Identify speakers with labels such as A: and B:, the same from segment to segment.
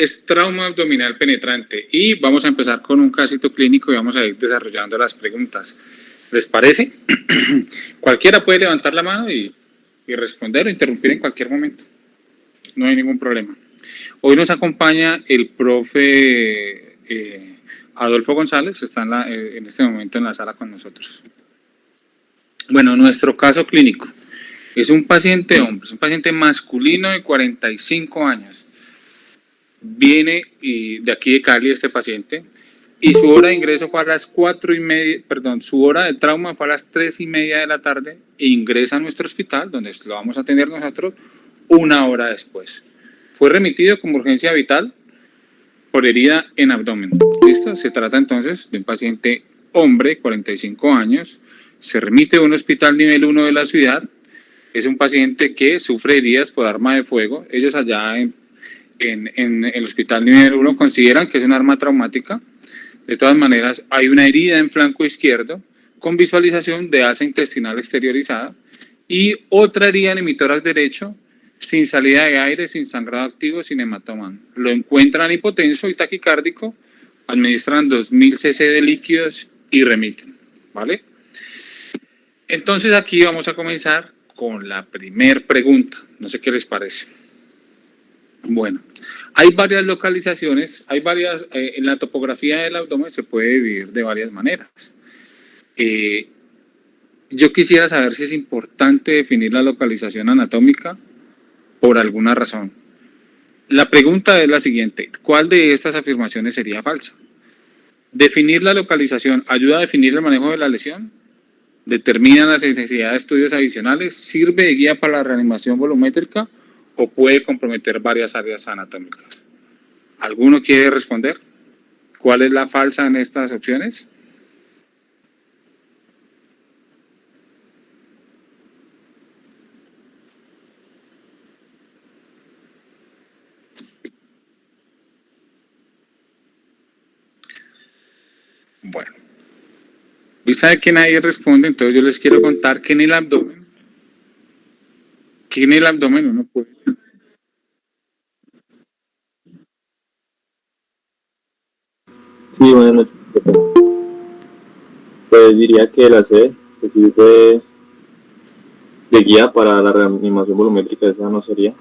A: Es trauma abdominal penetrante y vamos a empezar con un casito clínico y vamos a ir desarrollando las preguntas. ¿Les parece? Cualquiera puede levantar la mano y responder o interrumpir en cualquier momento. No hay ningún problema. Hoy nos acompaña el profe Adolfo González, está en este momento en la sala con nosotros. Bueno, nuestro caso clínico es un paciente hombre, es un paciente masculino de 45 años. Viene de aquí de Cali este paciente y su hora de ingreso fue a las 4:30, perdón, su hora de trauma fue a las 3:30 de la tarde e ingresa a nuestro hospital, donde lo vamos a atender nosotros, una hora después. Fue remitido como urgencia vital por herida en abdomen. ¿Listo? Se trata entonces de un paciente hombre, 45 años, se remite a un hospital nivel 1 de la ciudad, es un paciente que sufre heridas por arma de fuego. Ellos allá en el hospital nivel 1 consideran que es un arma traumática. De todas maneras, hay una herida en flanco izquierdo con visualización de asa intestinal exteriorizada y otra herida en emitórax derecho sin salida de aire, sin sangrado activo, sin hematoma. Lo encuentran hipotenso y taquicárdico, administran 2000 cc de líquidos y remiten, ¿vale? Entonces aquí vamos a comenzar con la primera pregunta. No sé qué les parece. Bueno, hay varias localizaciones, en la topografía del abdomen se puede dividir de varias maneras. Yo quisiera saber si es importante definir la localización anatómica por alguna razón. La pregunta es la siguiente: ¿cuál de estas afirmaciones sería falsa? ¿Definir la localización ayuda a definir el manejo de la lesión? ¿Determina la necesidad de estudios adicionales? ¿Sirve de guía para la reanimación volumétrica? ¿O puede comprometer varias áreas anatómicas? ¿Alguno quiere responder? ¿Cuál es la falsa en estas opciones? Bueno, vista de que nadie responde, entonces yo les quiero contar que en el abdomen uno puede...
B: Sí, buenas noches. Pues diría que la C que sirve de guía para la reanimación volumétrica, esa no sería.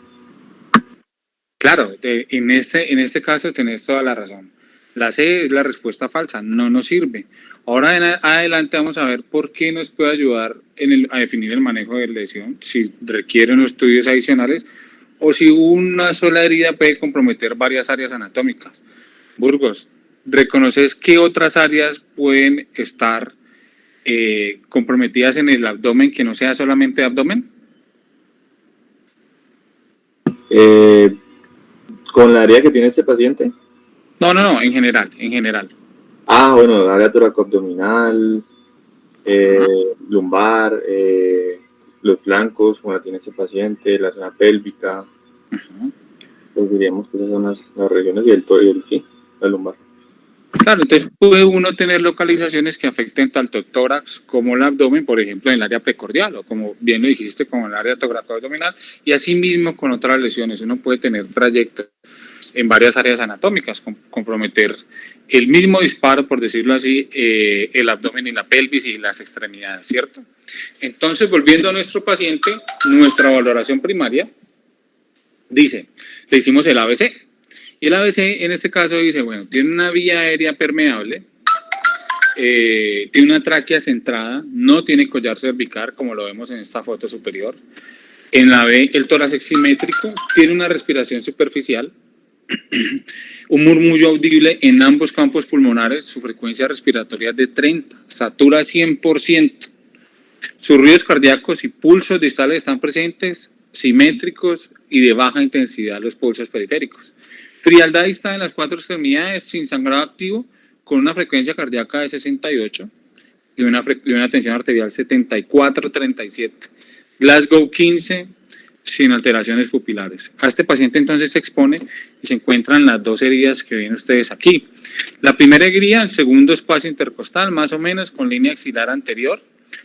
A: Claro, en este caso tenés toda la razón. La C es la respuesta falsa, no nos sirve. Ahora en adelante vamos a ver por qué nos puede ayudar a definir el manejo de lesión, si requiere unos estudios adicionales o si una sola herida puede comprometer varias áreas anatómicas. Burgos, ¿reconoces qué otras áreas pueden estar comprometidas en el abdomen que no sea solamente abdomen?
B: ¿Con la área que tiene este paciente?
A: No, en general.
B: Ah, bueno, el área toracoabdominal, lumbar, los flancos, como la tiene ese paciente, la zona pélvica. Pues diríamos que esas son las regiones y sí, la lumbar.
A: Claro, entonces puede uno tener localizaciones que afecten tanto el tórax como el abdomen, por ejemplo, en el área precordial o como bien lo dijiste, como en el área toracoabdominal, y asimismo con otras lesiones. Uno puede tener trayectos en varias áreas anatómicas, comprometer el mismo disparo, por decirlo así, el abdomen y la pelvis y las extremidades, ¿cierto? Entonces, volviendo a nuestro paciente, nuestra valoración primaria dice, le hicimos el ABC. Y el ABC en este caso dice, bueno, tiene una vía aérea permeable, tiene una tráquea centrada, no tiene collar cervical, como lo vemos en esta foto superior. En la B, el tórax es simétrico, tiene una respiración superficial, un murmullo audible en ambos campos pulmonares, su frecuencia respiratoria es de 30, satura 100%. Sus ruidos cardíacos y pulsos distales están presentes, simétricos y de baja intensidad los pulsos periféricos. Frialdad distal en las 4 extremidades sin sangrado activo, con una frecuencia cardíaca de 68 y una tensión arterial 74-37. Glasgow 15, sin alteraciones pupilares. A este paciente entonces se expone y se encuentran las dos heridas que ven ustedes aquí. La primera herida, el segundo espacio intercostal, más o menos con línea axilar anterior,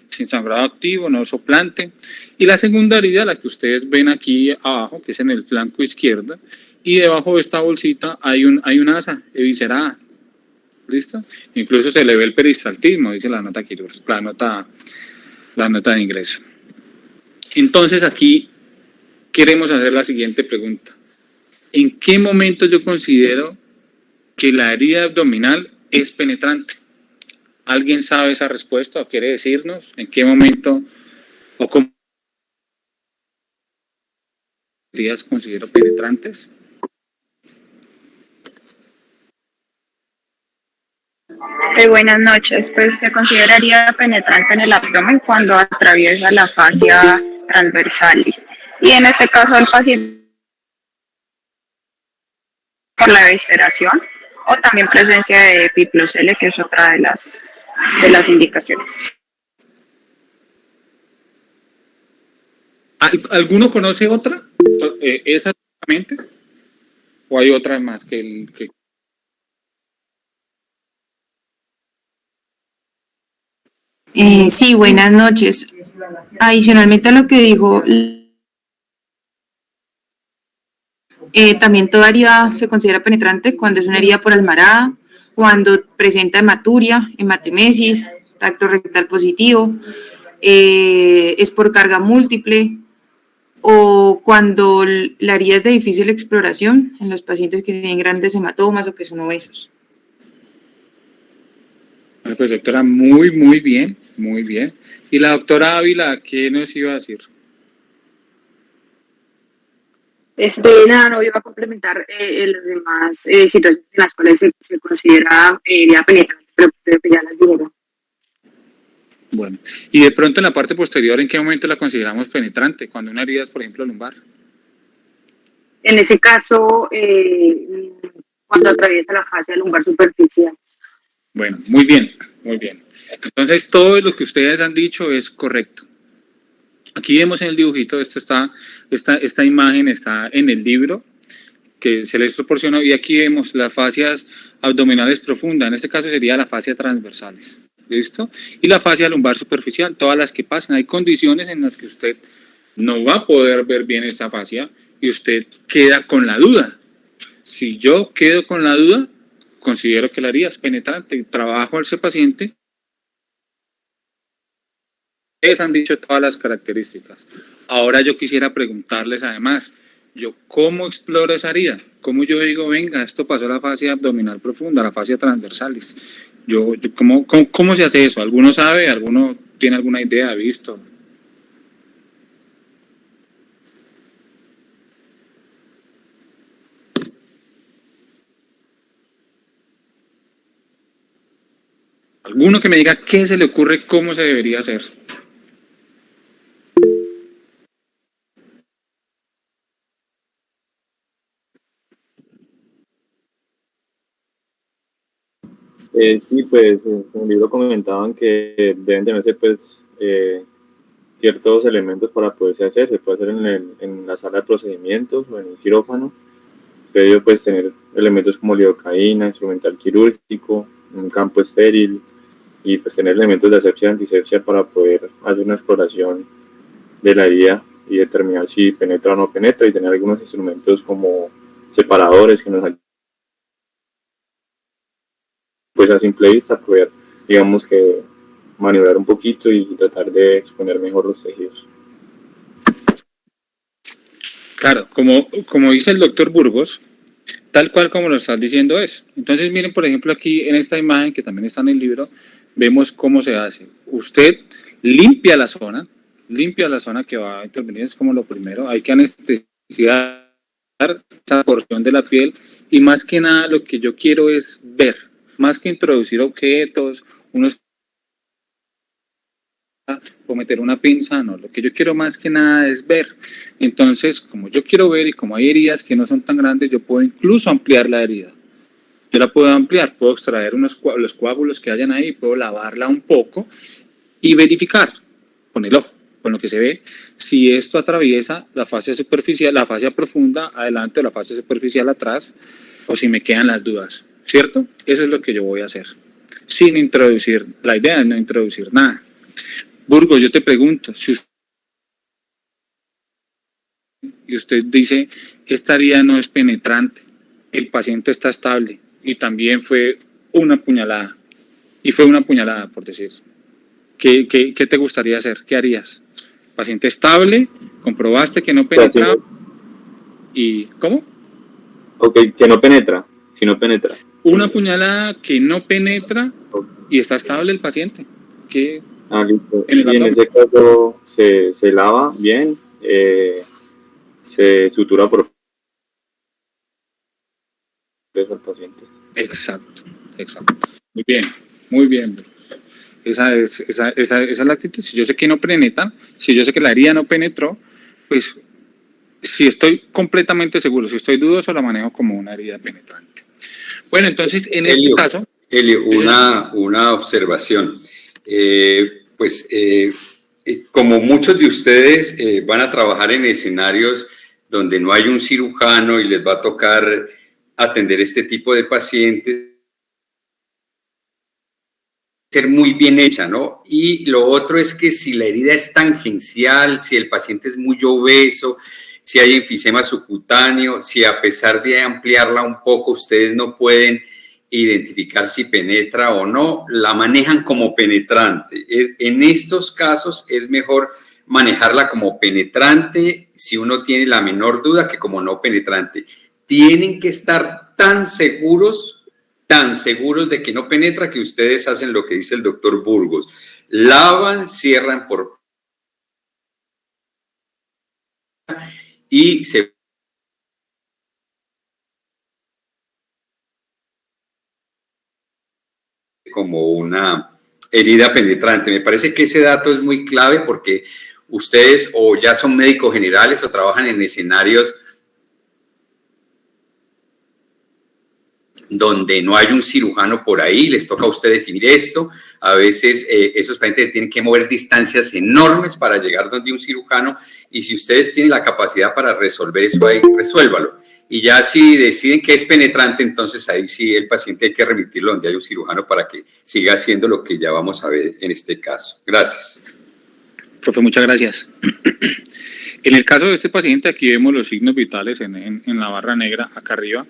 A: sin sangrado activo, no soplante. Y la segunda herida, la que ustedes ven aquí abajo, que es en el flanco izquierdo, y debajo de esta bolsita hay una asa eviscerada. ¿Listo? Incluso se le ve el peristaltismo, dice la nota quirúrgica, la nota de ingreso. Entonces aquí queremos hacer la siguiente pregunta. ¿En qué momento yo considero que la herida abdominal es penetrante? ¿Alguien sabe esa respuesta o quiere decirnos en qué momento o cómo heridas considero penetrantes?
C: Buenas noches. Pues se consideraría penetrante en el abdomen cuando atraviesa la fascia transversalis. Y en este caso el paciente por la evisceración o también presencia de epiplocele, que es otra de las indicaciones.
A: ¿Alguno conoce otra? ¿Esa exactamente? ¿O hay otra más que
D: Sí, buenas noches. Adicionalmente a lo que dijo, también toda herida se considera penetrante cuando es una herida por almarada, cuando presenta hematuria, hematemesis, tracto rectal positivo, es por carga múltiple, o cuando la herida es de difícil exploración en los pacientes que tienen grandes hematomas o que son obesos.
A: Pues doctora, muy bien, muy bien. Y la doctora Ávila, ¿qué nos iba a decir?
C: Nada, no iba a complementar las demás situaciones en las cuales se considera herida penetrante, pero creo que ya las dijeron.
A: Bueno, y de pronto en la parte posterior, ¿en qué momento la consideramos penetrante? Cuando una herida es, por ejemplo, lumbar.
C: En ese caso, cuando atraviesa la fascia lumbar superficial.
A: Bueno, muy bien, muy bien. Entonces, todo lo que ustedes han dicho es correcto. Aquí vemos en el dibujito, esta imagen está en el libro que se les proporcionó, y aquí vemos las fascias abdominales profundas, en este caso sería la fascia transversales, ¿listo? Y la fascia lumbar superficial, todas las que pasan. Hay condiciones en las que usted no va a poder ver bien esta fascia y usted queda con la duda. Si yo quedo con la duda, considero que la herida es penetrante. Trabajo a ese paciente. Ustedes han dicho todas las características. Ahora yo quisiera preguntarles además, ¿yo cómo exploro esa herida? ¿Cómo yo digo, venga, esto pasó a la fascia abdominal profunda, la fascia transversalis? ¿Cómo se hace eso? ¿Alguno sabe? ¿Alguno tiene alguna idea? ¿Ha visto? ¿Alguno que me diga qué se le ocurre, cómo se debería hacer?
B: Sí, pues en el libro comentaban que deben tenerse pues ciertos elementos para poderse hacer. Se puede hacer en la sala de procedimientos o en un quirófano. Pero pues tener elementos como lidocaína, instrumental quirúrgico, un campo estéril y pues tener elementos de asepsia y antisepsia para poder hacer una exploración de la herida y determinar si penetra o no penetra, y tener algunos instrumentos como separadores que nos ayuden pues a simple vista poder, digamos que, maniobrar un poquito y tratar de exponer mejor los tejidos.
A: Claro, como dice el doctor Burgos, tal cual como lo estás diciendo es. Entonces miren, por ejemplo, aquí en esta imagen que también está en el libro, vemos cómo se hace. Usted limpia la zona que va a intervenir, es como lo primero. Hay que anestesiar esa porción de la piel, y más que nada lo que yo quiero es ver, más que introducir objetos, unos o meter una pinza, no, lo que yo quiero más que nada es ver. Entonces, como yo quiero ver y como hay heridas que no son tan grandes, yo puedo incluso ampliar la herida. Yo la puedo ampliar, puedo extraer los coágulos que hayan ahí, puedo lavarla un poco y verificar con el ojo, con lo que se ve, si esto atraviesa la fascia superficial, la fascia profunda adelante o la fascia superficial atrás, o si me quedan las dudas, ¿cierto? Eso es lo que yo voy a hacer, sin introducir, la idea es no introducir nada. Burgos, yo te pregunto, si usted y usted dice, esta herida no es penetrante, el paciente está estable y también fue una puñalada, y fue una puñalada, por decir. ¿Qué te gustaría hacer? ¿Qué harías? Paciente estable, comprobaste que no penetraba, ¿y cómo?
B: Ok, que no penetra, si no penetra.
A: Una puñalada que no penetra y está estable el paciente. ¿Qué?
B: Listo. Y en ese caso se lava bien, se sutura por al paciente.
A: Exacto. Muy bien. Esa es la actitud. Si yo sé que no penetran, si yo sé que la herida no penetró, pues si estoy completamente seguro, si estoy dudoso, la manejo como una herida penetrante. Bueno, entonces en este caso...
E: Elio, una observación. Como muchos de ustedes van a trabajar en escenarios donde no hay un cirujano y les va a tocar atender este tipo de pacientes, ser muy bien hecha, ¿no? Y lo otro es que si la herida es tangencial, si el paciente es muy obeso, si hay enfisema subcutáneo, si a pesar de ampliarla un poco ustedes no pueden identificar si penetra o no, la manejan como penetrante. En estos casos es mejor manejarla como penetrante si uno tiene la menor duda que como no penetrante. Tienen que estar tan seguros de que no penetra que ustedes hacen lo que dice el doctor Burgos. Lavan, cierran por... y se... como una herida penetrante. Me parece que ese dato es muy clave porque ustedes o ya son médicos generales o trabajan en escenarios donde no hay un cirujano por ahí, les toca a usted definir esto. A veces esos pacientes tienen que mover distancias enormes para llegar donde un cirujano, y si ustedes tienen la capacidad para resolver eso ahí, resuélvalo. Y ya si deciden que es penetrante, entonces ahí sí el paciente hay que remitirlo donde hay un cirujano para que siga haciendo lo que ya vamos a ver en este caso. Gracias.
A: Profe, muchas gracias. En el caso de este paciente, aquí vemos los signos vitales en la barra negra acá arriba.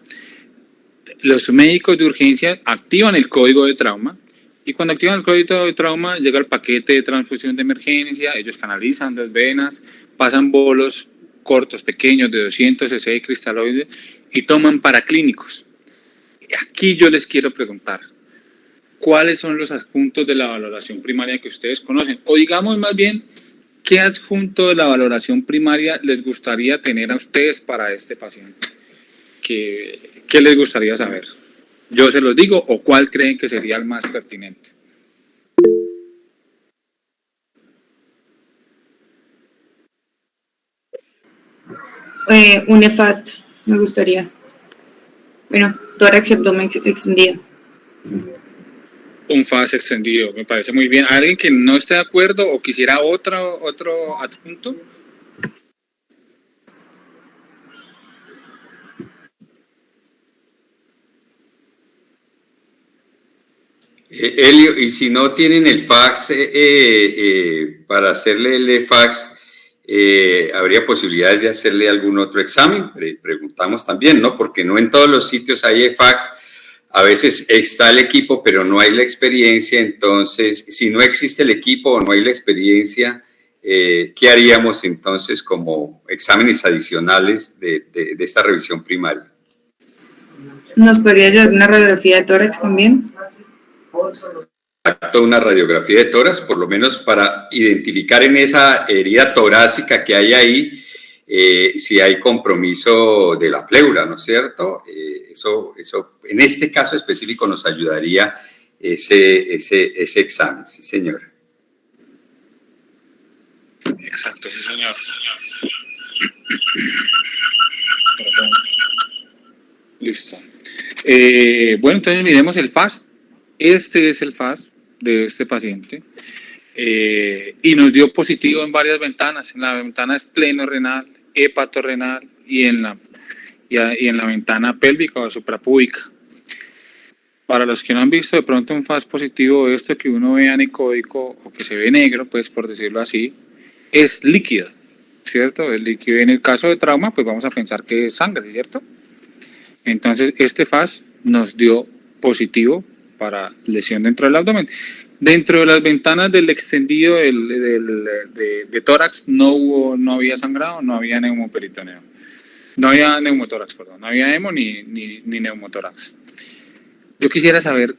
A: Los médicos de urgencia activan el código de trauma, y cuando activan el código de trauma llega el paquete de transfusión de emergencia, ellos canalizan las venas, pasan bolos cortos, pequeños, de 200 cc de cristaloide y toman paraclínicos. Aquí yo les quiero preguntar, ¿cuáles son los adjuntos de la valoración primaria que ustedes conocen? O digamos más bien, ¿qué adjunto de la valoración primaria les gustaría tener a ustedes para este paciente? ¿Qué les gustaría saber? Yo se los digo, o cuál creen que sería el más pertinente.
D: Un EFAST, me gustaría. Bueno, tórax y abdomen extendido.
A: Un FAST extendido, me parece muy bien. ¿Alguien que no esté de acuerdo o quisiera otro adjunto?
E: Elio, y si no tienen el fax para hacerle el fax, ¿habría posibilidades de hacerle algún otro examen? Preguntamos también, ¿no? Porque no en todos los sitios hay fax. A veces está el equipo, pero no hay la experiencia. Entonces, si no existe el equipo o no hay la experiencia, ¿qué haríamos entonces como exámenes adicionales de esta revisión primaria?
D: ¿Nos podría ayudar una radiografía de tórax también?
E: Una radiografía de tórax, por lo menos para identificar en esa herida torácica que hay ahí si hay compromiso de la pleura, ¿no es cierto? Eso en este caso específico nos ayudaría ese examen, sí, señor.
A: Exacto, sí, señor. Listo. Bueno, entonces miremos el FAST. Este es el FAST de este paciente y nos dio positivo en varias ventanas. En la ventana espleno-renal, hepatorrenal y en la ventana pélvica o suprapúbica. Para los que no han visto de pronto un FAST positivo, esto que uno ve anicódico o que se ve negro, pues por decirlo así, es líquido. ¿cierto? El líquido. En el caso de trauma, pues vamos a pensar que es sangre, ¿cierto? Entonces, este FAS nos dio positivo para lesión dentro del abdomen. Dentro de las ventanas del extendido de tórax no había sangrado, no había neumoperitoneo. No había neumotórax, perdón. No había hemo ni neumotórax. Yo quisiera saber,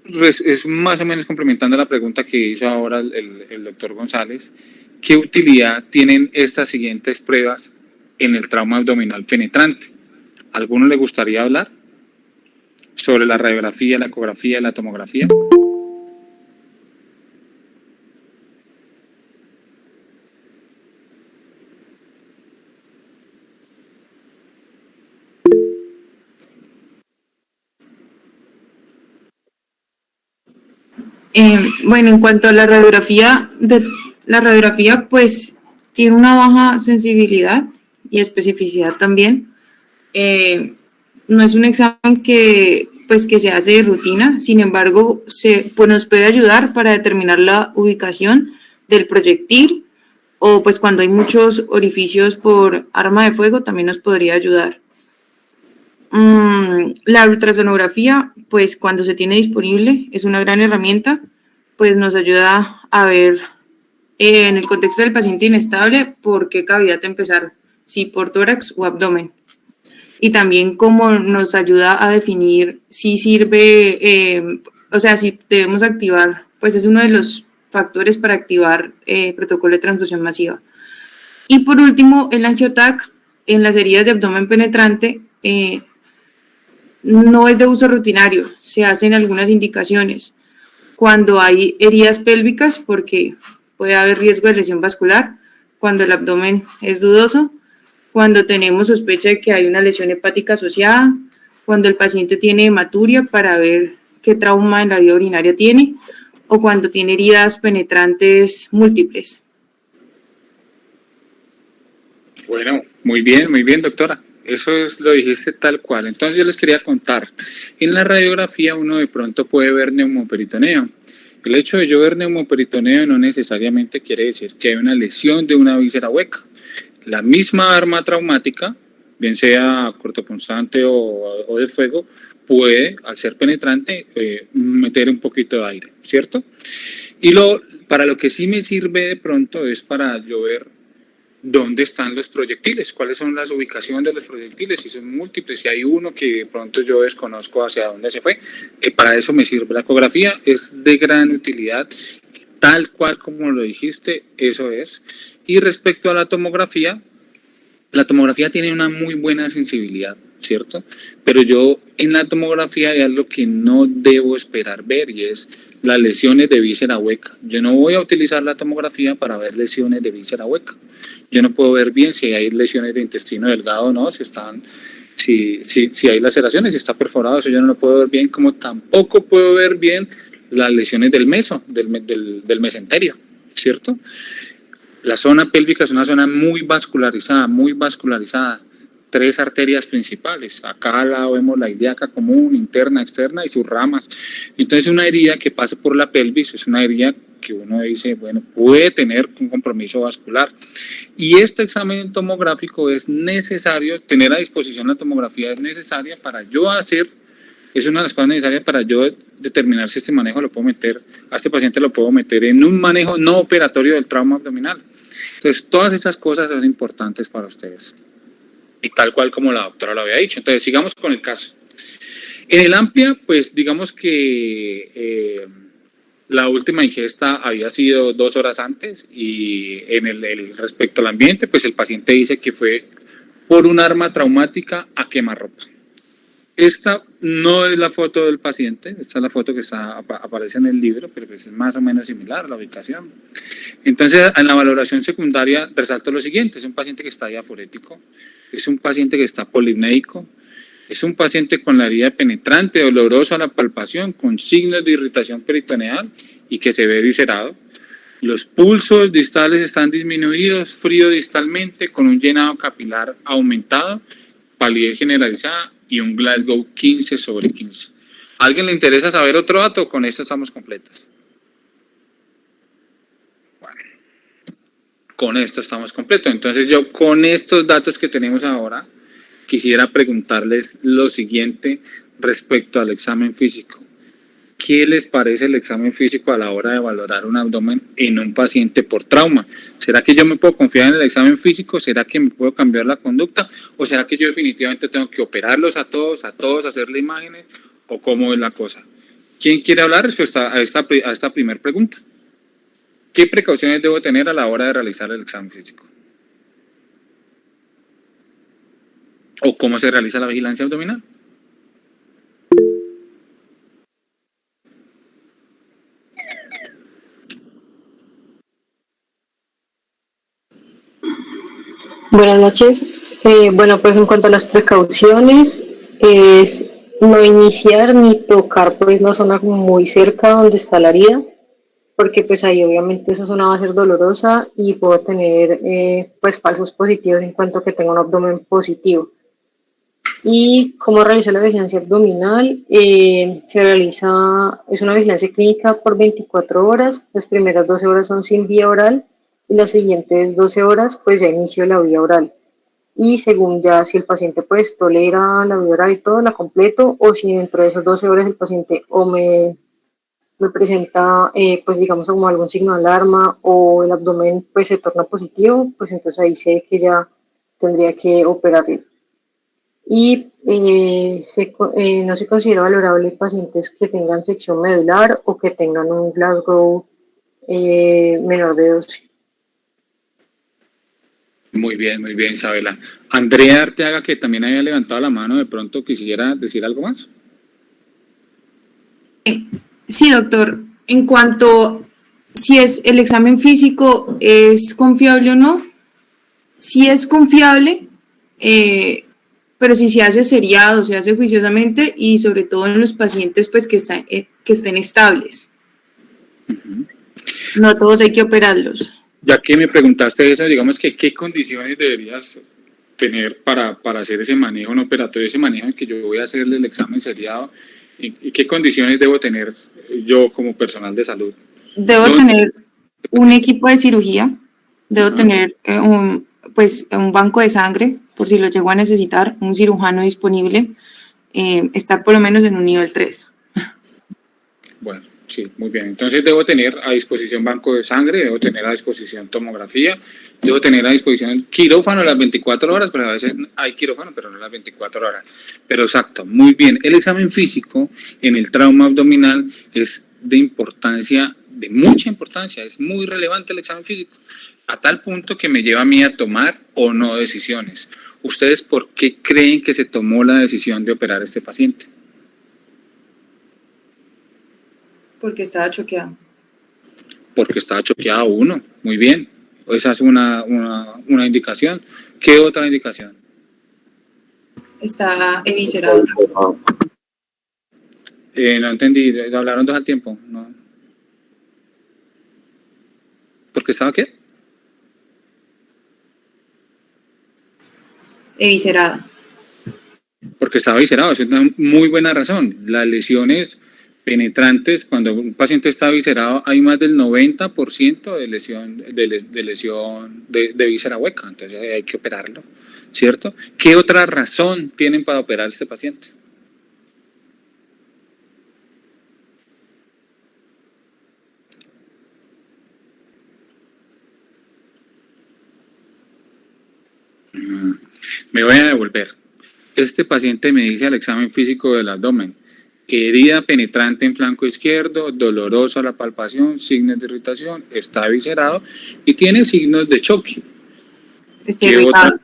A: es más o menos complementando la pregunta que hizo ahora el doctor González, ¿qué utilidad tienen estas siguientes pruebas en el trauma abdominal penetrante? ¿A alguno le gustaría hablar sobre la radiografía, la ecografía, la tomografía?
D: Bueno, en cuanto a la radiografía, pues tiene una baja sensibilidad y especificidad también. No es un examen que se hace de rutina, sin embargo, pues nos puede ayudar para determinar la ubicación del proyectil, o pues cuando hay muchos orificios por arma de fuego también nos podría ayudar. La ultrasonografía, pues cuando se tiene disponible, es una gran herramienta, pues nos ayuda a ver en el contexto del paciente inestable por qué cavidad empezar, si por tórax o abdomen. Y también cómo nos ayuda a definir si sirve, si debemos activar, pues es uno de los factores para activar protocolo de transfusión masiva. Y por último, el angiotac en las heridas de abdomen penetrante no es de uso rutinario, se hacen algunas indicaciones. Cuando hay heridas pélvicas, porque puede haber riesgo de lesión vascular, cuando el abdomen es dudoso, cuando tenemos sospecha de que hay una lesión hepática asociada, cuando el paciente tiene hematuria para ver qué trauma en la vía urinaria tiene, o cuando tiene heridas penetrantes múltiples.
A: Bueno, muy bien, doctora. Eso lo dijiste tal cual. Entonces yo les quería contar. En la radiografía uno de pronto puede ver neumoperitoneo. El hecho de yo ver neumoperitoneo no necesariamente quiere decir que hay una lesión de una víscera hueca. La misma arma traumática, bien sea cortopunzante o de fuego, puede, al ser penetrante, meter un poquito de aire, ¿cierto? Y para lo que sí me sirve de pronto es para yo ver dónde están los proyectiles, cuáles son las ubicaciones de los proyectiles, si son múltiples, si hay uno que de pronto yo desconozco hacia dónde se fue. Para eso me sirve la ecografía, es de gran utilidad, tal cual como lo dijiste, eso es. Y respecto a la tomografía tiene una muy buena sensibilidad, ¿cierto? Pero yo en la tomografía hay algo que no debo esperar ver y es las lesiones de víscera hueca. Yo no voy a utilizar la tomografía para ver lesiones de víscera hueca. Yo no puedo ver bien si hay lesiones de intestino delgado o no, si hay laceraciones, si está perforado, eso yo no lo puedo ver bien, como tampoco puedo ver bien las lesiones del mesenterio, ¿cierto? La zona pélvica es una zona muy vascularizada, 3 arterias principales. Acá al lado vemos la ilíaca común, interna, externa y sus ramas. Entonces una herida que pase por la pelvis es una herida que uno dice, bueno, puede tener un compromiso vascular. Y este examen tomográfico es necesario, tener a disposición la tomografía es necesaria para yo hacer, es una de las cosas necesarias para yo determinar si este manejo lo puedo meter, a este paciente lo puedo meter en un manejo no operatorio del trauma abdominal. Entonces todas esas cosas son importantes para ustedes. Y tal cual como la doctora lo había dicho. Entonces sigamos con el caso. En el AMPLIA, pues digamos que la última ingesta había sido 2 horas antes y en respecto al ambiente, pues el paciente dice que fue por un arma traumática a quemarropa. Esta no es la foto del paciente, esta es la foto que aparece en el libro, pero pues es más o menos similar a la ubicación. Entonces, en la valoración secundaria resalto lo siguiente: es un paciente que está diaforético, es un paciente que está polipnéico, es un paciente con la herida penetrante, doloroso a la palpación, con signos de irritación peritoneal y que se ve viscerado. Los pulsos distales están disminuidos, frío distalmente, con un llenado capilar aumentado, palidez generalizada y un Glasgow 15/15. ¿A alguien le interesa saber otro dato? Con esto estamos completos. Bueno. Con esto estamos completos. Entonces yo con estos datos que tenemos ahora, quisiera preguntarles lo siguiente respecto al examen físico. ¿Qué les parece el examen físico a la hora de valorar un abdomen en un paciente por trauma? ¿Será que yo me puedo confiar en el examen físico? ¿Será que me puedo cambiar la conducta? ¿O será que yo definitivamente tengo que operarlos a todos, hacerle imágenes? ¿O cómo es la cosa? ¿Quién quiere hablar respecto a esta primera pregunta? ¿Qué precauciones debo tener a la hora de realizar el examen físico? ¿O cómo se realiza la vigilancia abdominal?
F: Buenas noches. Bueno, pues en cuanto a las precauciones, es no iniciar ni tocar pues la zona como muy cerca donde está la herida, porque pues ahí obviamente esa zona va a ser dolorosa y puedo tener pues falsos positivos en cuanto a que tenga un abdomen positivo. Y cómo realizar la vigilancia abdominal, se realiza, es una vigilancia clínica por 24 horas, las primeras 12 horas son sin vía oral y las siguientes 12 horas pues ya inicio la vía oral. Y según ya si el paciente pues tolera la vía oral y todo, la completo, o si dentro de esas 12 horas el paciente o me presenta pues digamos como algún signo de alarma o el abdomen pues se torna positivo, pues entonces ahí sé que ya tendría que operarlo. Y no se considera valorable pacientes que tengan sección medular o que tengan un Glasgow menor de 12.
A: Muy bien, Isabela. Andrea Arteaga, que también había levantado la mano, de pronto quisiera decir algo más.
D: Sí, doctor. En cuanto si es el examen físico es confiable o no, sí es confiable, pero si se hace seriado, se hace juiciosamente y sobre todo en los pacientes pues que estén estables. No todos hay que operarlos.
A: Ya que me preguntaste eso, digamos que ¿qué condiciones deberías tener para hacer ese manejo no operatorio, ese manejo en que yo voy a hacerle el examen seriado? ¿Y qué condiciones debo tener yo como personal de salud?
D: Debo tener un equipo de cirugía, debo tener un banco de sangre, por si lo llego a necesitar, un cirujano disponible, estar por lo menos en un nivel 3.
A: Bueno, sí, muy bien. Entonces debo tener a disposición banco de sangre, debo tener a disposición tomografía, debo tener a disposición quirófano las 24 horas, pero a veces hay quirófano, pero no las 24 horas. Pero exacto, muy bien. El examen físico en el trauma abdominal es de importancia, de mucha importancia, es muy relevante el examen físico, a tal punto que me lleva a mí a tomar o no decisiones. ¿Ustedes por qué creen que se tomó la decisión de operar a este paciente?
D: Porque estaba choqueado.
A: Porque estaba choqueado uno, muy bien. Esa es una indicación. ¿Qué otra indicación?
D: Está eviscerado.
A: No entendí, hablaron dos al tiempo. No. ¿Por qué estaba qué?
D: Eviscerado.
A: Porque estaba viscerado, es una muy buena razón. Las lesiones penetrantes, cuando un paciente está viscerado, hay más del 90% de lesión de víscera hueca, entonces hay que operarlo, ¿cierto? ¿Qué otra razón tienen para operar a este paciente? Me voy a devolver. Este paciente me dice al examen físico del abdomen: herida penetrante en flanco izquierdo, dolorosa la palpación, signos de irritación, está viscerado y tiene signos de choque.
D: Está irritado.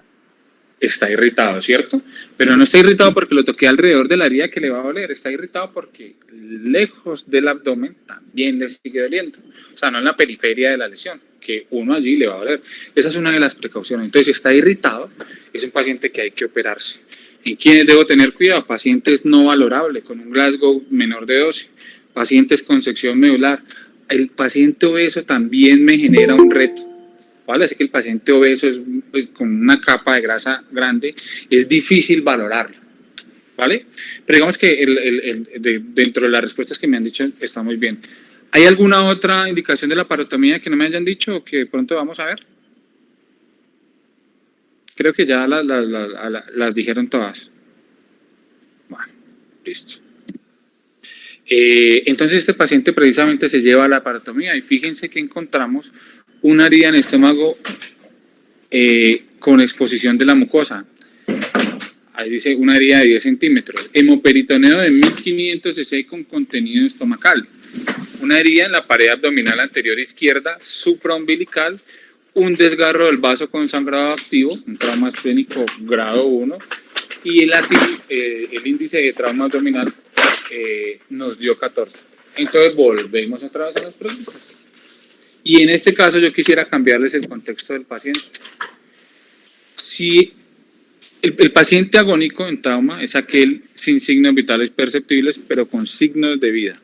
A: Está irritado, ¿cierto? Pero no está irritado porque lo toqué alrededor de la herida que le va a doler, está irritado porque lejos del abdomen también le sigue doliendo. O sea, no en la periferia de la lesión, que uno allí le va a doler. Esa es una de las precauciones. Entonces, si está irritado, es un paciente que hay que operarse. ¿En quiénes debo tener cuidado? Pacientes no valorables, con un Glasgow menor de 12, pacientes con sección medular. El paciente obeso también me genera un reto, ¿vale? Así que el paciente obeso es con una capa de grasa grande, es difícil valorarlo, ¿vale? Pero digamos que dentro de las respuestas que me han dicho está muy bien. ¿Hay alguna otra indicación de la parotomía que no me hayan dicho o que pronto vamos a ver? Creo que ya las dijeron todas. Bueno, listo. Entonces este paciente precisamente se lleva a la laparotomía y fíjense que encontramos una herida en el estómago con exposición de la mucosa. Ahí dice una herida de 10 centímetros. Hemoperitoneo de 1500 cc con contenido estomacal. Una herida en la pared abdominal anterior izquierda, supraumbilical, un desgarro del vaso con sangrado activo, un trauma esplénico grado 1, y el índice de trauma abdominal nos dio 14. Entonces volvemos otra vez a las preguntas. Y en este caso yo quisiera cambiarles el contexto del paciente. Si el paciente agónico en trauma es aquel sin signos vitales perceptibles, pero con signos de vida.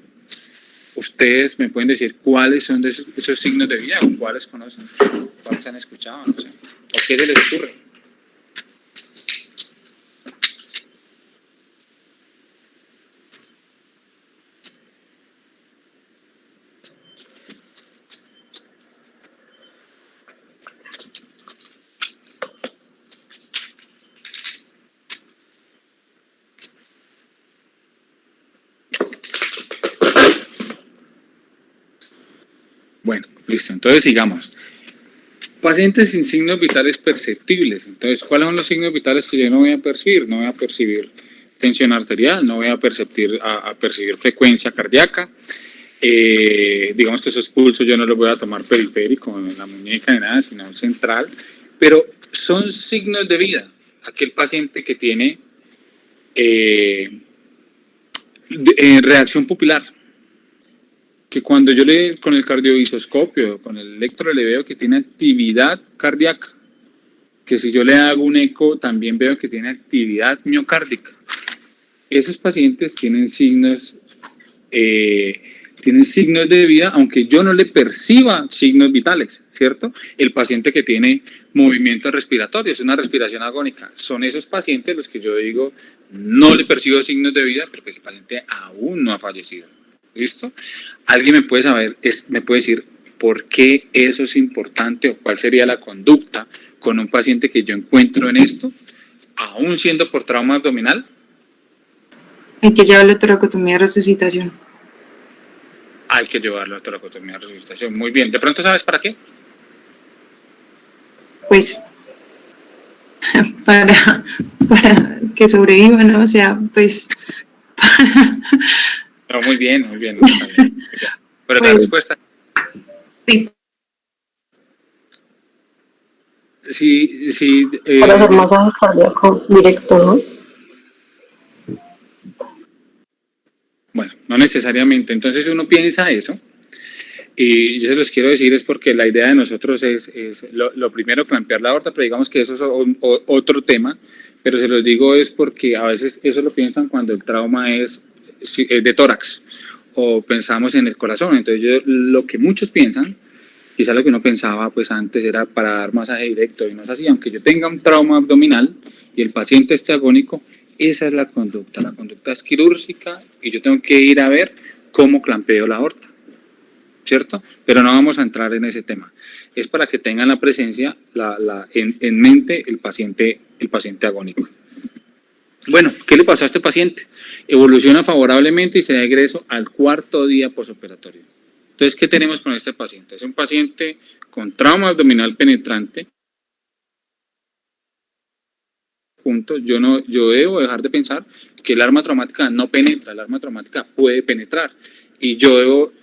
A: Ustedes me pueden decir cuáles son esos signos de vida, o cuáles conocen, cuáles han escuchado, no sé, o qué se les ocurre. Bueno, listo, entonces sigamos. Pacientes sin signos vitales perceptibles. Entonces, ¿cuáles son los signos vitales que yo no voy a percibir? No voy a percibir tensión arterial, no voy a percibir frecuencia cardíaca. Digamos que esos pulsos yo no los voy a tomar periférico en la muñeca ni nada, sino central. Pero son signos de vida. Aquel paciente que tiene reacción pupilar, que cuando yo con el cardiovisoscopio, con el electro le veo que tiene actividad cardíaca, que si yo le hago un eco también veo que tiene actividad miocárdica. Esos pacientes tienen signos de vida, aunque yo no le perciba signos vitales, ¿cierto? El paciente que tiene movimientos respiratorios, una respiración agónica, son esos pacientes los que yo digo no le percibo signos de vida, pero que ese paciente aún no ha fallecido. ¿Listo? ¿Alguien me puede decir por qué eso es importante o cuál sería la conducta con un paciente que yo encuentro en esto, aún siendo por trauma abdominal?
D: Hay que llevarlo a toracotomía de resucitación.
A: Hay que llevarlo a toracotomía de resucitación. Muy bien. ¿De pronto sabes para qué?
D: Pues para que sobreviva, ¿no? O sea, pues
A: No, muy bien, muy bien. Pero la respuesta.
D: Sí.
A: Sí,
F: Para hacer masaje cardíaco directo, ¿no?
A: Bueno, no necesariamente. Entonces uno piensa eso. Y yo se los quiero decir es porque la idea de nosotros es lo primero, clampear la aorta, pero digamos que eso es otro tema. Pero se los digo es porque a veces eso lo piensan cuando el trauma es de tórax o pensamos en el corazón. Entonces lo que muchos piensan, quizá lo que uno pensaba pues antes era para dar masaje directo y no es así. Aunque yo tenga un trauma abdominal y el paciente esté agónico, esa es la conducta es quirúrgica y yo tengo que ir a ver cómo clampeo la aorta, ¿cierto? Pero no vamos a entrar en ese tema. Es para que tengan la presencia en mente el paciente agónico. Bueno, ¿qué le pasó a este paciente? Evoluciona favorablemente y se da egreso al 4º día posoperatorio. Entonces, ¿qué tenemos con este paciente? Es un paciente con trauma abdominal penetrante. Yo debo dejar de pensar que el arma traumática no penetra, el arma traumática puede penetrar. Y yo debo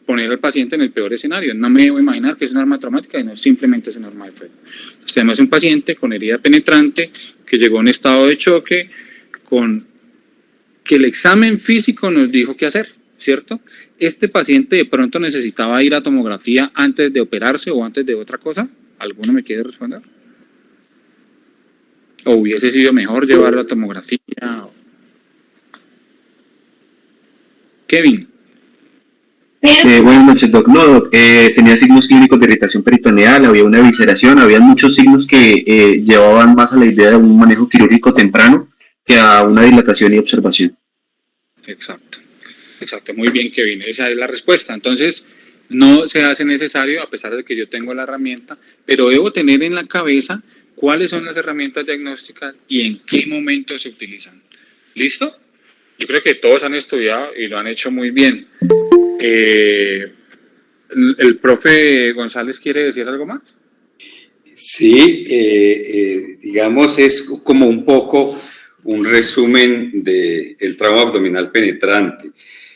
A: poner al paciente en el peor escenario. No me debo imaginar que es un arma traumática y no simplemente es un arma de fuego. Entonces, tenemos un paciente con herida penetrante que llegó en estado de choque, con que el examen físico nos dijo qué hacer, ¿cierto? Este paciente de pronto necesitaba ir a tomografía antes de operarse o antes de otra cosa. ¿Alguno me quiere responder? ¿O hubiese sido mejor llevarlo a tomografía? Kevin.
G: Buenas noches, Doc. No, Doc, tenía signos clínicos de irritación peritoneal, había una evisceración, había muchos signos que llevaban más a la idea de un manejo quirúrgico temprano que a una dilatación y observación.
A: Exacto, muy bien, Kevin, esa es la respuesta. Entonces, no se hace necesario, a pesar de que yo tengo la herramienta, pero debo tener en la cabeza cuáles son las herramientas diagnósticas y en qué momento se utilizan. ¿Listo? Yo creo que todos han estudiado y lo han hecho muy bien. ¿El profe González quiere decir algo más?
E: Sí, digamos, es como un poco un resumen del trauma abdominal penetrante.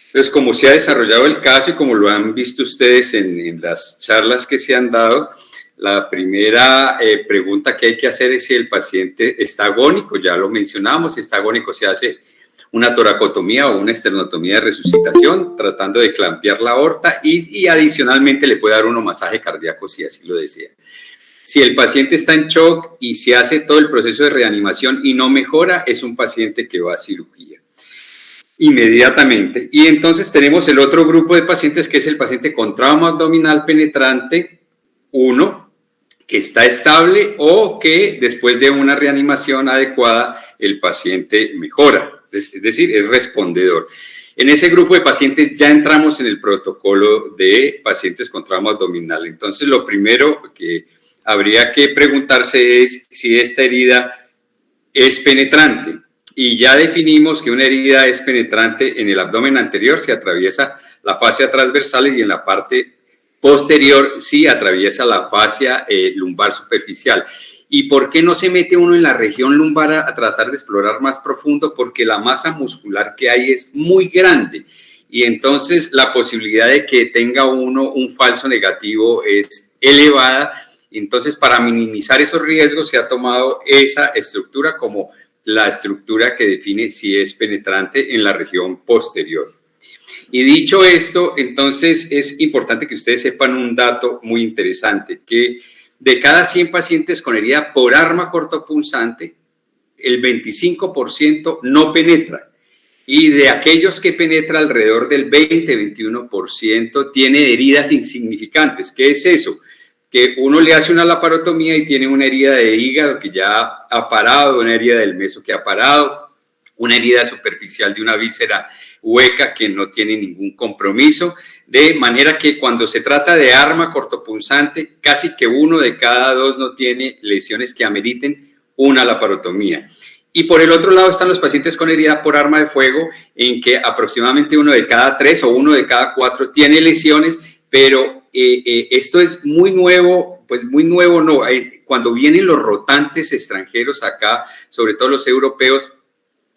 E: Entonces, como se ha desarrollado el caso y como lo han visto ustedes en las charlas que se han dado, la primera pregunta que hay que hacer es si el paciente está agónico. Ya lo mencionamos, si está agónico se hace una toracotomía o una esternotomía de resucitación, tratando de clampear la aorta y adicionalmente le puede dar uno masaje cardíaco si así lo desea. Si el paciente está en shock y se hace todo el proceso de reanimación y no mejora, es un paciente que va a cirugía inmediatamente. Y entonces tenemos el otro grupo de pacientes que es el paciente con trauma abdominal penetrante 1, que está estable o que después de una reanimación adecuada el paciente mejora, es decir, es respondedor. En ese grupo de pacientes ya entramos en el protocolo de pacientes con trauma abdominal. Entonces, lo primero que habría que preguntarse es si esta herida es penetrante. Y ya definimos que una herida es penetrante en el abdomen anterior, se atraviesa la fascia transversal y en la parte posterior sí atraviesa la fascia lumbar superficial. ¿Y por qué no se mete uno en la región lumbar a tratar de explorar más profundo? Porque la masa muscular que hay es muy grande y entonces la posibilidad de que tenga uno un falso negativo es elevada. Entonces, para minimizar esos riesgos se ha tomado esa estructura como la estructura que define si es penetrante en la región posterior. Y dicho esto, entonces es importante que ustedes sepan un dato muy interesante, que de cada 100 pacientes con herida por arma cortopunzante, el 25% no penetra. Y de aquellos que penetra, alrededor del 20-21% tiene heridas insignificantes. ¿Qué es eso? Que uno le hace una laparotomía y tiene una herida de hígado que ya ha parado, una herida del meso que ha parado, una herida superficial de una víscera hueca que no tiene ningún compromiso, de manera que cuando se trata de arma cortopunzante, casi que 1 de cada 2 no tiene lesiones que ameriten una laparotomía. Y por el otro lado están los pacientes con herida por arma de fuego, en que aproximadamente 1 de cada 3 o 1 de cada 4 tiene lesiones, pero esto es muy nuevo, pues muy nuevo no. Cuando vienen los rotantes extranjeros acá, sobre todo los europeos,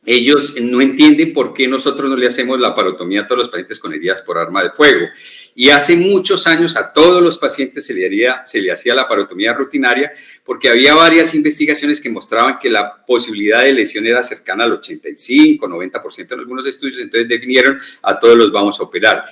E: ellos no entienden por qué nosotros no le hacemos la laparotomía a todos los pacientes con heridas por arma de fuego. Y hace muchos años a todos los pacientes se le hacía la laparotomía rutinaria porque había varias investigaciones que mostraban que la posibilidad de lesión era cercana al 85, 90% en algunos estudios, entonces definieron a todos los vamos a operar.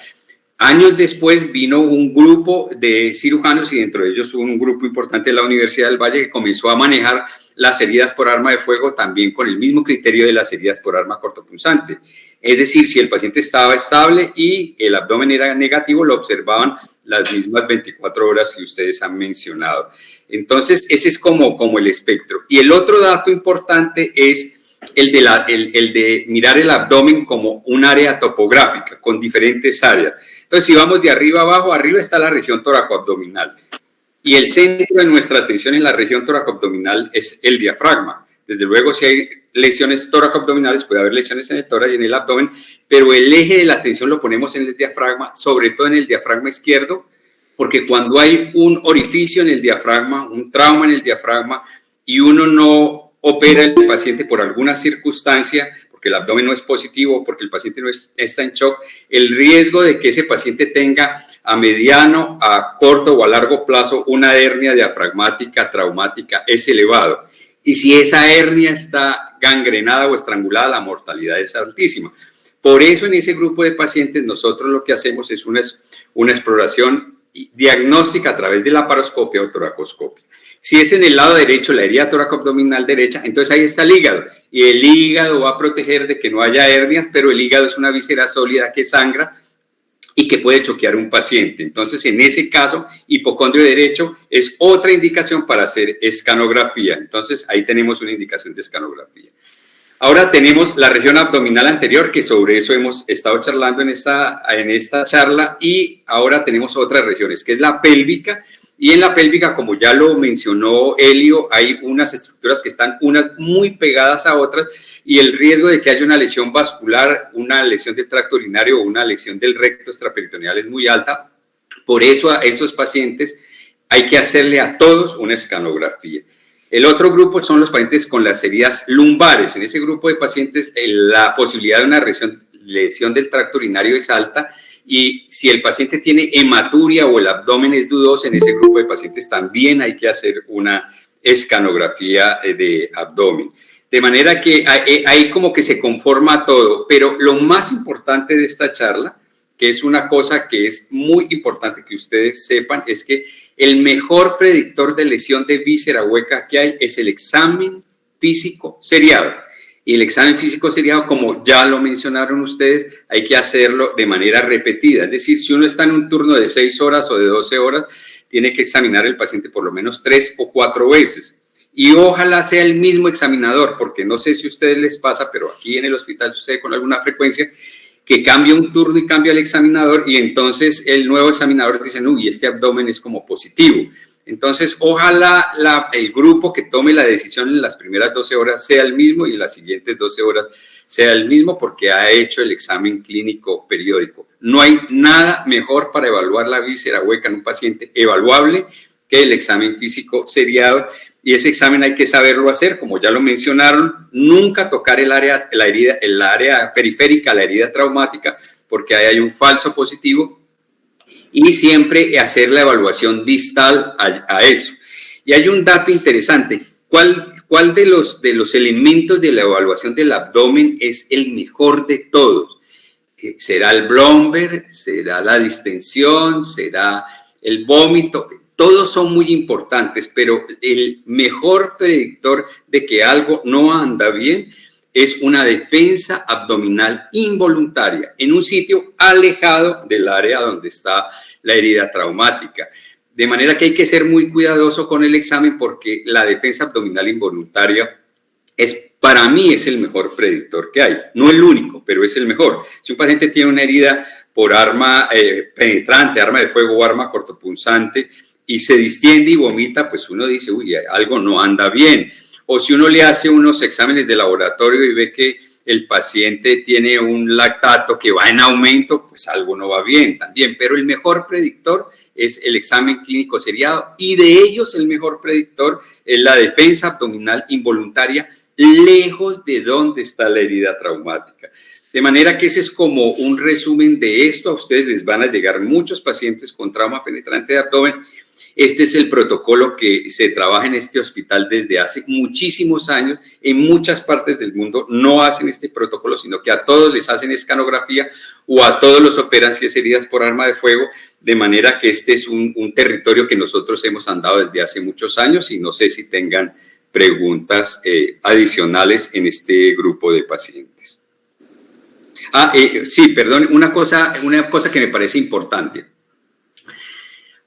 E: Años después vino un grupo de cirujanos y dentro de ellos un grupo importante de la Universidad del Valle que comenzó a manejar las heridas por arma de fuego también con el mismo criterio de las heridas por arma cortopunzante. Es decir, si el paciente estaba estable y el abdomen era negativo, lo observaban las mismas 24 horas que ustedes han mencionado. Entonces, ese es como el espectro. Y el otro dato importante es el de mirar el abdomen como un área topográfica con diferentes áreas. Entonces, si vamos de arriba a abajo, arriba está la región toracoabdominal. Y el centro de nuestra atención en la región toracoabdominal es el diafragma. Desde luego, si hay lesiones toracoabdominales, puede haber lesiones en el tórax y en el abdomen, pero el eje de la atención lo ponemos en el diafragma, sobre todo en el diafragma izquierdo, porque cuando hay un orificio en el diafragma, un trauma en el diafragma, y uno no opera el paciente por alguna circunstancia, porque el abdomen no es positivo, porque el paciente no está en shock, el riesgo de que ese paciente tenga a mediano, a corto o a largo plazo una hernia diafragmática traumática es elevado. Y si esa hernia está gangrenada o estrangulada, la mortalidad es altísima. Por eso en ese grupo de pacientes nosotros lo que hacemos es una exploración diagnóstica a través de la laparoscopia o toracoscopia. Si es en el lado derecho, la herida toracoabdominal derecha, entonces ahí está el hígado. Y el hígado va a proteger de que no haya hernias, pero el hígado es una víscera sólida que sangra y que puede choquear a un paciente. Entonces, en ese caso, hipocondrio derecho es otra indicación para hacer escanografía. Entonces, ahí tenemos una indicación de escanografía. Ahora tenemos la región abdominal anterior, que sobre eso hemos estado charlando en esta charla, y ahora tenemos otras regiones, que es la pélvica. Y en la pélvica, como ya lo mencionó Elio, hay unas estructuras que están unas muy pegadas a otras, y el riesgo de que haya una lesión vascular, una lesión del tracto urinario o una lesión del recto extraperitoneal es muy alta. Por eso a esos pacientes hay que hacerle a todos una escanografía. El otro grupo son los pacientes con las heridas lumbares. En ese grupo de pacientes la posibilidad de una lesión del tracto urinario es alta, y si el paciente tiene hematuria o el abdomen es dudoso, en ese grupo de pacientes también hay que hacer una escanografía de abdomen. De manera que ahí como que se conforma todo, pero lo más importante de esta charla, que es una cosa que es muy importante que ustedes sepan, es que el mejor predictor de lesión de víscera hueca que hay es el examen físico seriado. Y el examen físico seriado, como ya lo mencionaron ustedes, hay que hacerlo de manera repetida. Es decir, si uno está en un turno de 6 horas o de 12 horas, tiene que examinar al paciente por lo menos 3 o 4 veces. Y ojalá sea el mismo examinador, porque no sé si a ustedes les pasa, pero aquí en el hospital sucede con alguna frecuencia, que cambia un turno y cambia el examinador, y entonces el nuevo examinador dice, uy, este abdomen es como positivo. Entonces, ojalá el grupo que tome la decisión en las primeras 12 horas sea el mismo y en las siguientes 12 horas sea el mismo, porque ha hecho el examen clínico periódico. No hay nada mejor para evaluar la víscera hueca en un paciente evaluable que el examen físico seriado, y ese examen hay que saberlo hacer, como ya lo mencionaron, nunca tocar el área periférica, la herida traumática, porque ahí hay un falso positivo, y siempre hacer la evaluación distal a eso. Y hay un dato interesante, ¿cuál de los elementos de la evaluación del abdomen es el mejor de todos? ¿Será el Blomberg? ¿Será la distensión? ¿Será el vómito? Todos son muy importantes, pero el mejor predictor de que algo no anda bien es una defensa abdominal involuntaria en un sitio alejado del área donde está la herida traumática. De manera que hay que ser muy cuidadoso con el examen, porque la defensa abdominal involuntaria para mí es el mejor predictor que hay. No el único, pero es el mejor. Si un paciente tiene una herida por arma penetrante, arma de fuego o arma cortopunzante, y se distiende y vomita, pues uno dice, uy, algo no anda bien. O si uno le hace unos exámenes de laboratorio y ve que el paciente tiene un lactato que va en aumento, pues algo no va bien también. Pero el mejor predictor es el examen clínico seriado, y de ellos el mejor predictor es la defensa abdominal involuntaria, lejos de donde está la herida traumática. De manera que ese es como un resumen de esto. A ustedes les van a llegar muchos pacientes con trauma penetrante de abdomen. Este es el protocolo que se trabaja en este hospital desde hace muchísimos años. En muchas partes del mundo no hacen este protocolo, sino que a todos les hacen escanografía, o a todos los operan si es heridas por arma de fuego, de manera que este es un territorio que nosotros hemos andado desde hace muchos años, y no sé si tengan preguntas adicionales en este grupo de pacientes. Sí, perdón, una cosa que me parece importante.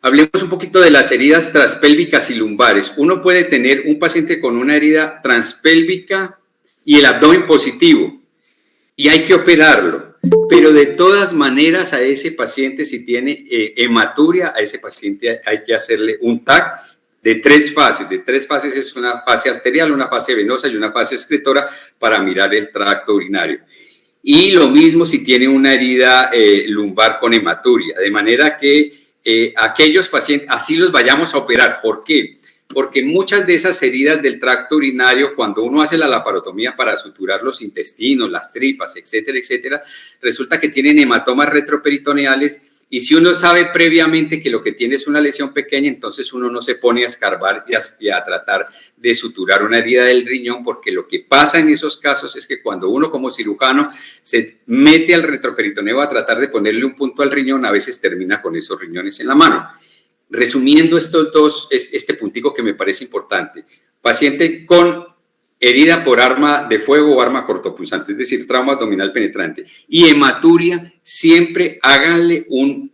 E: Hablemos un poquito de las heridas transpélvicas y lumbares. Uno puede tener un paciente con una herida transpélvica y el abdomen positivo, y hay que operarlo, pero de todas maneras a ese paciente, si tiene hematuria, a ese paciente hay que hacerle un TAC de 3 fases. De 3 fases es una fase arterial, una fase venosa y una fase excretora, para mirar el tracto urinario. Y lo mismo si tiene una herida lumbar con hematuria, de manera que aquellos pacientes, así los vayamos a operar. ¿Por qué? Porque muchas de esas heridas del tracto urinario, cuando uno hace la laparotomía para suturar los intestinos, las tripas, etcétera, etcétera, resulta que tienen hematomas retroperitoneales, y si uno sabe previamente que lo que tiene es una lesión pequeña, entonces uno no se pone a escarbar y a tratar de suturar una herida del riñón, porque lo que pasa en esos casos es que cuando uno como cirujano se mete al retroperitoneo a tratar de ponerle un punto al riñón, a veces termina con esos riñones en la mano. Resumiendo este puntico que me parece importante: paciente con herida por arma de fuego o arma cortopunzante, es decir, trauma abdominal penetrante, y hematuria, siempre háganle un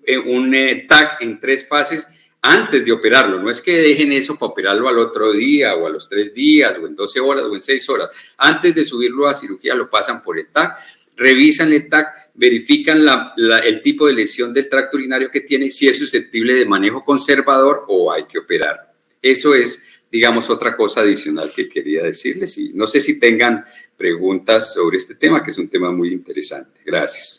E: TAC en 3 fases antes de operarlo. No es que dejen eso para operarlo al otro día o a los 3 días o en 12 horas o en 6 horas. Antes de subirlo a cirugía lo pasan por el TAC, revisan el TAC, verifican el tipo de lesión del tracto urinario que tiene, si es susceptible de manejo conservador o hay que operar. Eso es, digamos, otra cosa adicional que quería decirles. Y no sé si tengan preguntas sobre este tema, que es un tema muy interesante. Gracias.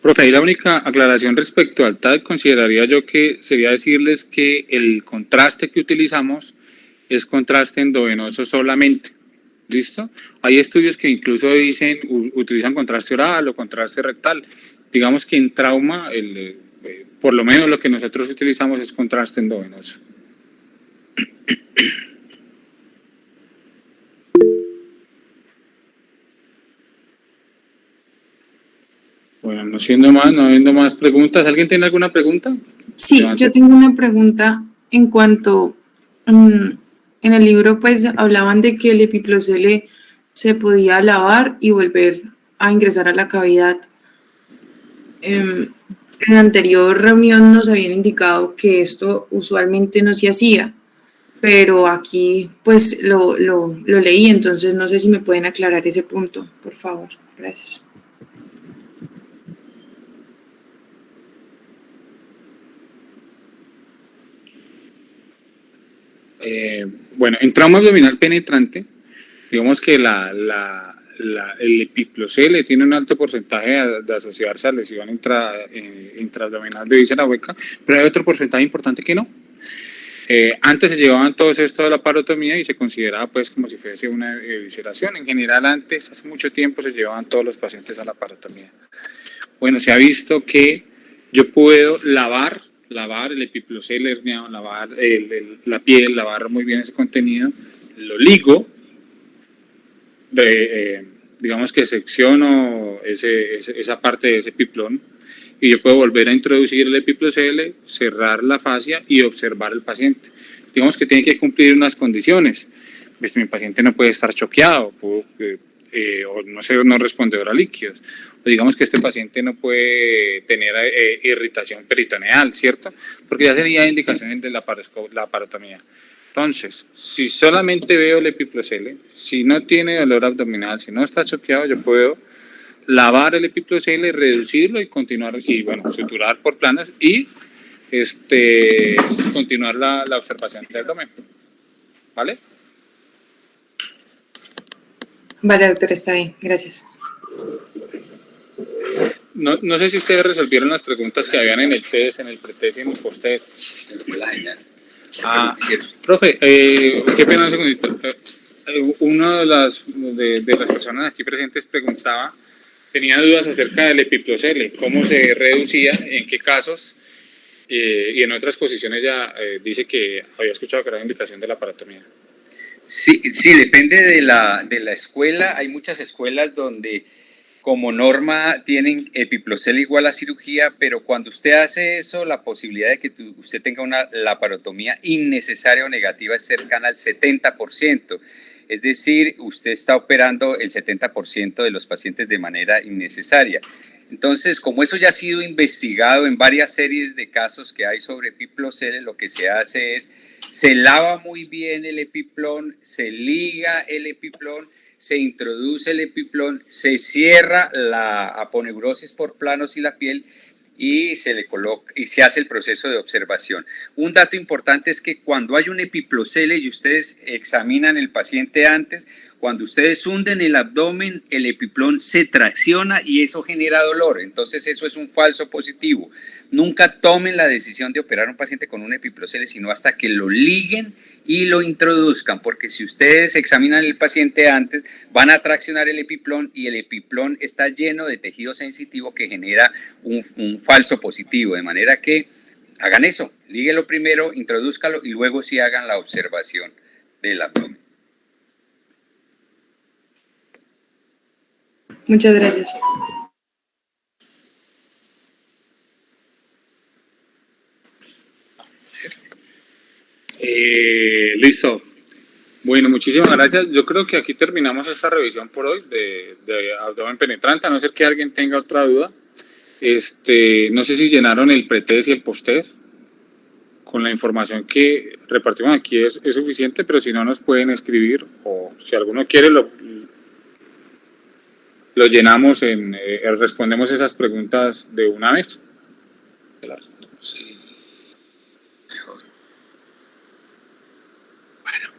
A: Profe, ahí la única aclaración respecto al TAC consideraría yo que sería decirles que el contraste que utilizamos es contraste endovenoso solamente. ¿Listo? Hay estudios que incluso dicen, utilizan contraste oral o contraste rectal. Digamos que en trauma, por lo menos lo que nosotros utilizamos es contraste endovenoso. Bueno, no habiendo más preguntas. ¿Alguien tiene alguna pregunta?
D: Sí,
A: Levante.
D: yo tengo una pregunta en cuanto, en el libro pues hablaban de que el epiplocele se podía lavar y volver a ingresar a la cavidad. En la anterior reunión nos habían indicado que esto usualmente no se hacía, pero aquí pues lo leí, entonces no sé si me pueden aclarar ese punto, por favor. Gracias.
A: Bueno, en trauma abdominal penetrante, digamos que el epiplocele tiene un alto porcentaje de asociarse a lesión intraabdominal de víscera hueca, pero hay otro porcentaje importante que no. Antes se llevaban todos esto de la parotomía y se consideraba pues como si fuese una evisceración. En general antes, hace mucho tiempo, se llevaban todos los pacientes a la parotomía. Bueno, se ha visto que yo puedo lavar el epiplocele herniado, lavar la piel, lavar muy bien ese contenido, lo ligo, digamos que secciono esa parte de ese epiplón y yo puedo volver a introducir el epiplocele, cerrar la fascia y observar al paciente. Digamos que tiene que cumplir unas condiciones. Pues mi paciente no puede estar choqueado, o no respondedor a líquidos. O digamos que este paciente no puede tener irritación peritoneal, ¿cierto? Porque ya sería indicación de la parotomía. Entonces, si solamente veo el epiplocele, si no tiene dolor abdominal, si no está choqueado, yo puedo lavar el epiplocele, reducirlo y continuar, y bueno, suturar por planas y continuar la observación del abdomen. ¿Vale?
D: Vale, doctor, está bien, gracias.
A: No sé si ustedes resolvieron las preguntas que habían en el test, en el pretest y en el post-test. Profe, qué pena un segundito. Una de las personas aquí presentes preguntaba, tenía dudas acerca del epiplocele, cómo se reducía, en qué casos, y en otras posiciones ya dice que había escuchado que era indicación de la parotomía.
E: Sí, depende de la escuela. Hay muchas escuelas donde como norma tienen epiplocele igual a cirugía, pero cuando usted hace eso, la posibilidad de que usted tenga una laparotomía innecesaria o negativa es cercana al 70%. Es decir, usted está operando el 70% de los pacientes de manera innecesaria. Entonces, como eso ya ha sido investigado en varias series de casos que hay sobre epiplocele, lo que se hace es, se lava muy bien el epiplón, se liga el epiplón, se introduce el epiplón, se cierra la aponeurosis por planos y la piel y se le coloca y se hace el proceso de observación. Un dato importante es que cuando hay un epiplocele y ustedes examinan el paciente antes, cuando ustedes hunden el abdomen, el epiplón se tracciona y eso genera dolor. Entonces eso es un falso positivo. Nunca tomen la decisión de operar a un paciente con un epiplocele, sino hasta que lo liguen y lo introduzcan, porque si ustedes examinan el paciente antes, van a traccionar el epiplón y el epiplón está lleno de tejido sensitivo que genera un falso positivo, de manera que hagan eso, líguelo primero, introdúzcalo y luego sí hagan la observación del abdomen.
D: Muchas gracias.
A: Listo. Bueno, muchísimas gracias. Yo creo que aquí terminamos esta revisión por hoy de abdomen penetrante, a no ser que alguien tenga otra duda. No sé si llenaron el pretest y el posttest. Con la información que repartimos aquí es suficiente, pero si no nos pueden escribir, o si alguno quiere lo llenamos, respondemos esas preguntas de una vez.
E: Sí, mejor. Bueno,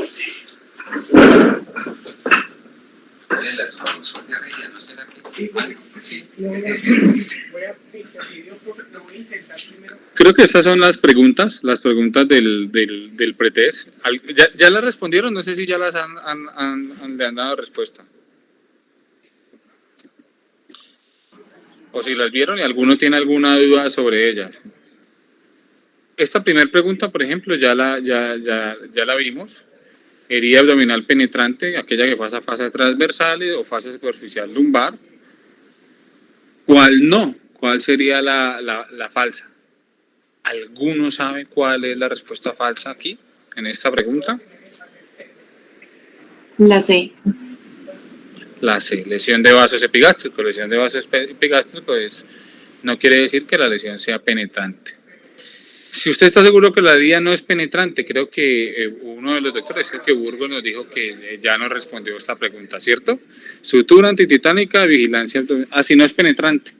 E: sí. La solución de Arella, ¿no será que? Sí, bueno, sí.
A: Creo que estas son las preguntas del pretest. ¿Ya las respondieron? No sé si ya las le han dado respuesta. O si las vieron y alguno tiene alguna duda sobre ellas. Esta primera pregunta, por ejemplo, ya la vimos. Herida abdominal penetrante, aquella que pasa a fase transversal o fase superficial lumbar. ¿Cuál no? ¿Cuál sería la falsa? ¿Alguno sabe cuál es la respuesta falsa aquí, en esta pregunta?
D: La C.
A: La C, lesión de vasos epigásтрicos. Lesión de vasos epigástricos no quiere decir que la lesión sea penetrante. Si usted está seguro que la herida no es penetrante, creo que uno de los doctores, el que Burgos, nos dijo que ya nos respondió esta pregunta, ¿cierto? Sutura antititánica, vigilancia abdominal. Si no es penetrante.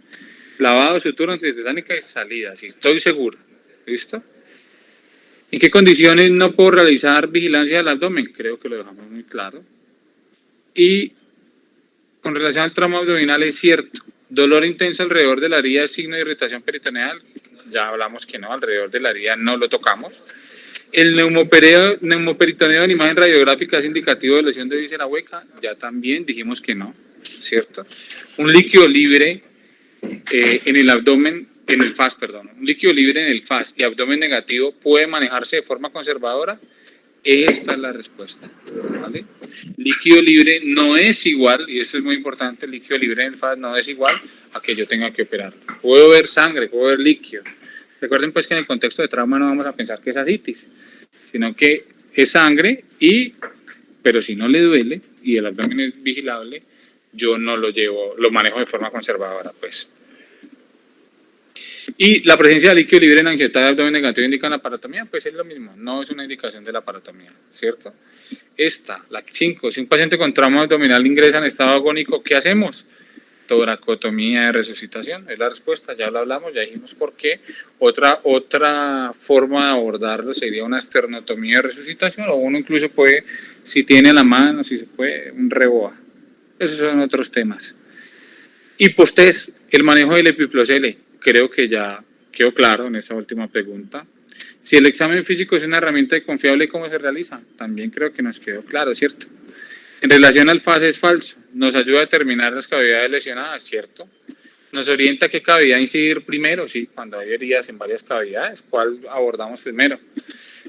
A: Lavado, sutura antititánica y salida, si estoy seguro. ¿Listo? ¿En qué condiciones no puedo realizar vigilancia del abdomen? Creo que lo dejamos muy claro. Y con relación al trauma abdominal es cierto. Dolor intenso alrededor de la herida es signo de irritación peritoneal. Ya hablamos que no, alrededor de la herida no lo tocamos. El neumoperitoneo en imagen radiográfica es indicativo de lesión de víscera hueca. Ya también dijimos que no, ¿cierto? Un líquido libre en el abdomen, en el FAS, perdón. Un líquido libre en el FAS y abdomen negativo puede manejarse de forma conservadora. Esta es la respuesta, ¿vale? Líquido libre no es igual, y esto es muy importante, el líquido libre en el FAS no es igual a que yo tenga que operar. Puedo ver sangre, puedo ver líquido. Recuerden pues que en el contexto de trauma no vamos a pensar que es ascitis, sino que es sangre, pero si no le duele y el abdomen es vigilable, yo no lo manejo de forma conservadora, pues. Y la presencia de líquido libre en angiometría de abdomen negativo indica la parotomía, pues es lo mismo, no es una indicación de la parotomía, ¿cierto? La 5, si un paciente con trauma abdominal ingresa en estado agónico, ¿qué hacemos? Toracotomía de resucitación, es la respuesta, ya lo hablamos, ya dijimos por qué. Otra forma de abordarlo sería una esternotomía de resucitación, o uno incluso puede, si tiene a la mano, si se puede, un reboa. Esos son otros temas. Y posttest, el manejo del epiplocele. Creo que ya quedó claro en esta última pregunta. Si el examen físico es una herramienta confiable, ¿cómo se realiza? También creo que nos quedó claro, ¿cierto? En relación al FAS es falso. Nos ayuda a determinar las cavidades lesionadas, ¿cierto? Nos orienta a qué cavidad incidir primero, sí, cuando hay heridas en varias cavidades. ¿Cuál abordamos primero?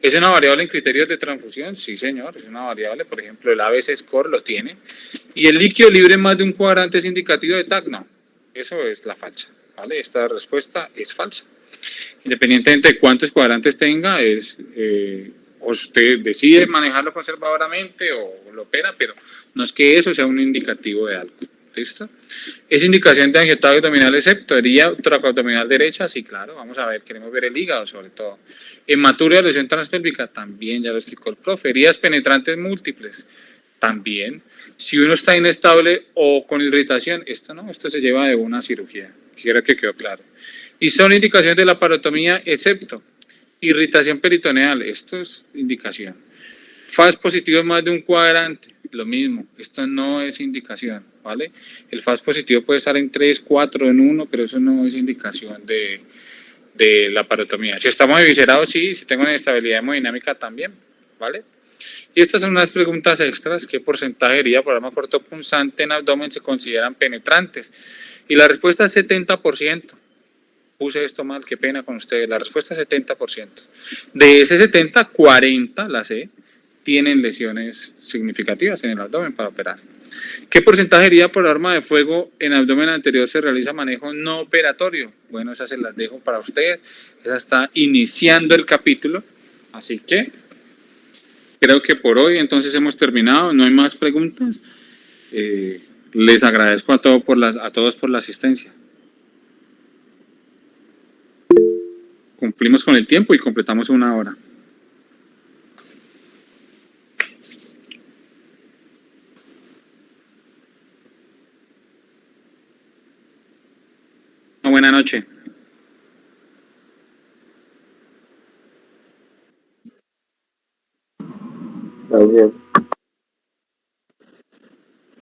A: ¿Es una variable en criterios de transfusión? Sí, señor, es una variable. Por ejemplo, el ABC score lo tiene. ¿Y el líquido libre en más de un cuadrante es indicativo de TAC? No, eso es la falsa. ¿Vale? Esta respuesta es falsa. Independientemente de cuántos cuadrantes tenga, usted decide manejarlo conservadoramente o lo opera, pero no es que eso sea un indicativo de algo. ¿Listo? ¿Es indicación de angiometría abdominal excepto herida toracoabdominal derecha? Sí, claro. Vamos a ver, queremos ver el hígado sobre todo. Hematuria de lesión transpélvica, también, ya lo explicó el profe. Heridas penetrantes múltiples, también. Si uno está inestable o con irritación, esto se lleva de una cirugía. Quiero que quedó claro. Y son indicaciones de la parotomía, excepto irritación peritoneal. Esto es indicación. FAS positivo en más de un cuadrante. Lo mismo. Esto no es indicación. ¿Vale? El FAS positivo puede estar en 3, 4, en 1, pero eso no es indicación de la parotomía. Si estamos eviscerados, sí. Si tengo inestabilidad hemodinámica, también. ¿Vale? Y estas son unas preguntas extras. ¿Qué porcentaje de herida por arma cortopunzante en abdomen se consideran penetrantes? Y la respuesta es 70%. Puse esto mal, qué pena con ustedes. La respuesta es 70%. De ese 70, 40, la C, tienen lesiones significativas en el abdomen para operar. ¿Qué porcentaje iría por arma de fuego en abdomen anterior se realiza manejo no operatorio? Bueno, esas se las dejo para ustedes. Esa está iniciando el capítulo. Así que creo que por hoy entonces hemos terminado. No hay más preguntas. Les agradezco a todos por la asistencia. Cumplimos con el tiempo y completamos 1 hora. Una buena noche.
B: Gracias.